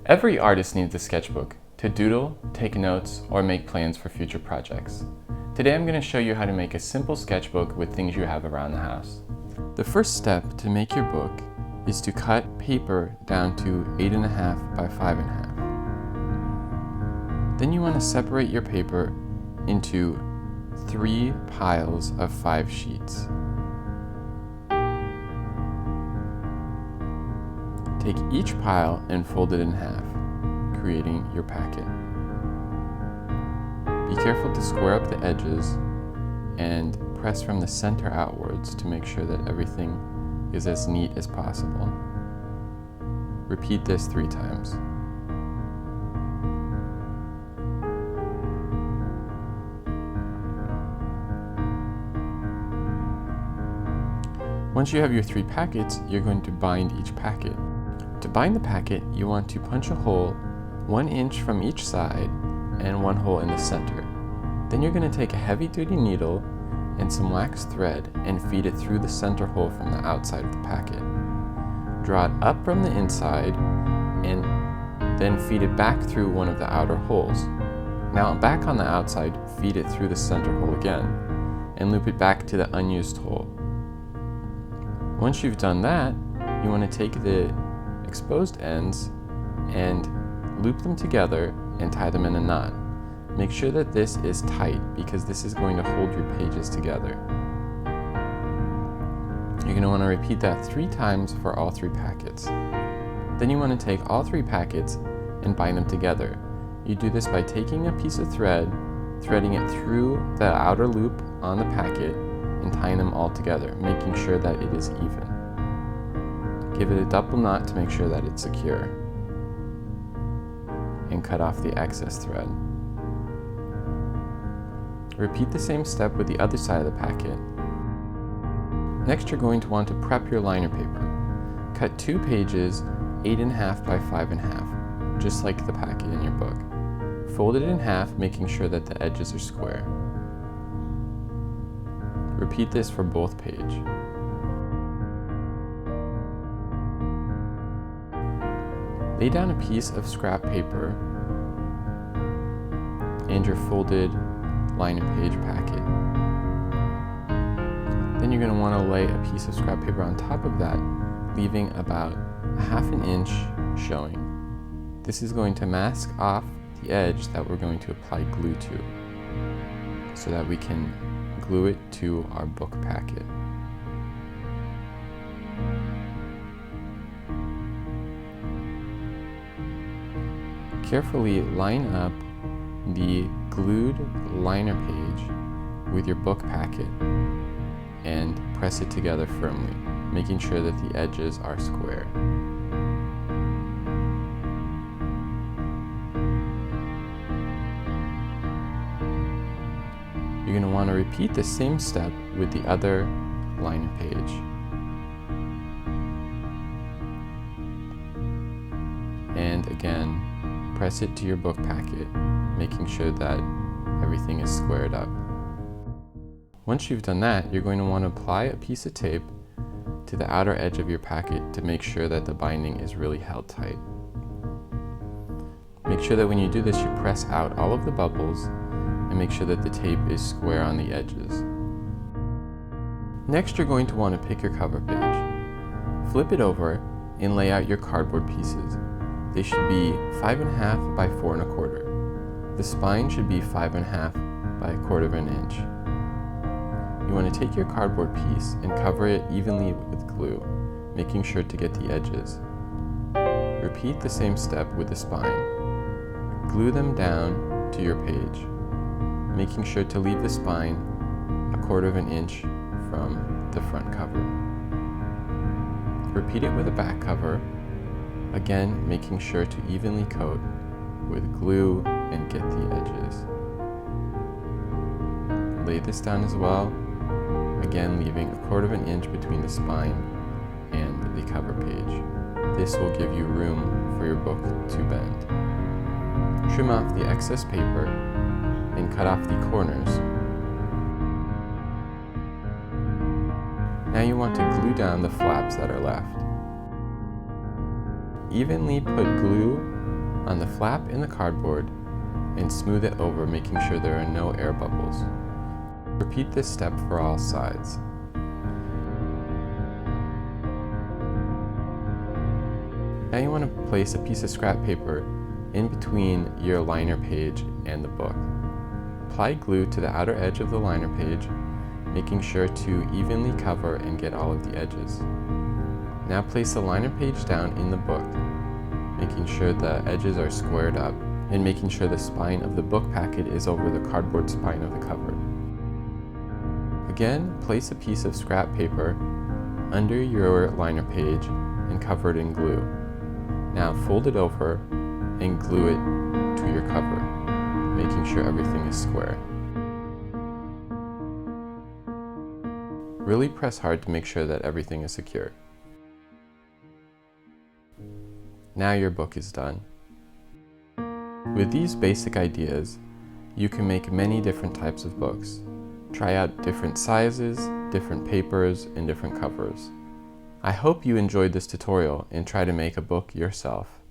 Every artist needs a sketchbook to doodle, take notes, or make plans for future projects. Today I'm going to show you how to make a simple sketchbook with things you have around the house. The first step to make your book is to cut paper down to 8.5 by 5.5. Then you want to separate your paper into 3 piles of 5 sheets. Take each pile and fold it in half, creating your packet. Be careful to square up the edges and press from the center outwards to make sure that everything is as neat as possible. Repeat this 3 times. Once you have your 3 packets, you're going to bind each packet. To bind the packet, you want to punch a hole 1 inch from each side and 1 hole in the center. Then you're going to take a heavy-duty needle and some wax thread and feed it through the center hole from the outside of the packet. Draw it up from the inside and then feed it back through one of the outer holes. Now back on the outside, feed it through the center hole again and loop it back to the unused hole. Once you've done that, you want to take the exposed ends and loop them together and tie them in a knot. Make sure that this is tight because this is going to hold your pages together. You're going to want to repeat that 3 times for all 3 packets. Then you want to take all 3 packets and bind them together. You do this by taking a piece of thread, threading it through the outer loop on the packet, and tying them all together, making sure that it is even. Give it a double knot to make sure that it's secure, and cut off the excess thread. Repeat the same step with the other side of the packet. Next, you're going to want to prep your liner paper. Cut 2 pages 8.5 by 5.5, just like the packet in your book. Fold it in half, making sure that the edges are square. Repeat this for both pages. Lay down a piece of scrap paper and your folded liner page packet. Then you're going to want to lay a piece of scrap paper on top of that, leaving about 1/2 inch showing. This is going to mask off the edge that we're going to apply glue to, so that we can glue it to our book packet. Carefully line up the glued liner page with your book packet and press it together firmly, making sure that the edges are square. You're going to want to repeat the same step with the other liner page. And again, press it to your book packet, making sure that everything is squared up. Once you've done that, you're going to want to apply a piece of tape to the outer edge of your packet to make sure that the binding is really held tight. Make sure that when you do this, you press out all of the bubbles and make sure that the tape is square on the edges. Next, you're going to want to pick your cover page. Flip it over and lay out your cardboard pieces. They should be 5.5 by 4.25. The spine should be 5.5 by 1/4 inch. You want to take your cardboard piece and cover it evenly with glue, making sure to get the edges. Repeat the same step with the spine. Glue them down to your page, making sure to leave the spine 1/4 inch from the front cover. Repeat it with the back cover, again making sure to evenly coat with glue and get the edges. Lay this down as well, again leaving 1/4 inch between the spine and the cover page. This will give you room for your book to bend. Trim off the excess paper and cut off the corners. Now you want to glue down the flaps that are left. Evenly put glue on the flap in the cardboard and smooth it over, making sure there are no air bubbles. Repeat this step for all sides. Now you want to place a piece of scrap paper in between your liner page and the book. Apply glue to the outer edge of the liner page, making sure to evenly cover and get all of the edges. Now place the liner page down in the book, making sure the edges are squared up and making sure the spine of the book packet is over the cardboard spine of the cover. Again, place a piece of scrap paper under your liner page and cover it in glue. Now fold it over and glue it to your cover, making sure everything is square. Really press hard to make sure that everything is secure. Now your book is done. With these basic ideas, you can make many different types of books. Try out different sizes, different papers, and different covers. I hope you enjoyed this tutorial and try to make a book yourself.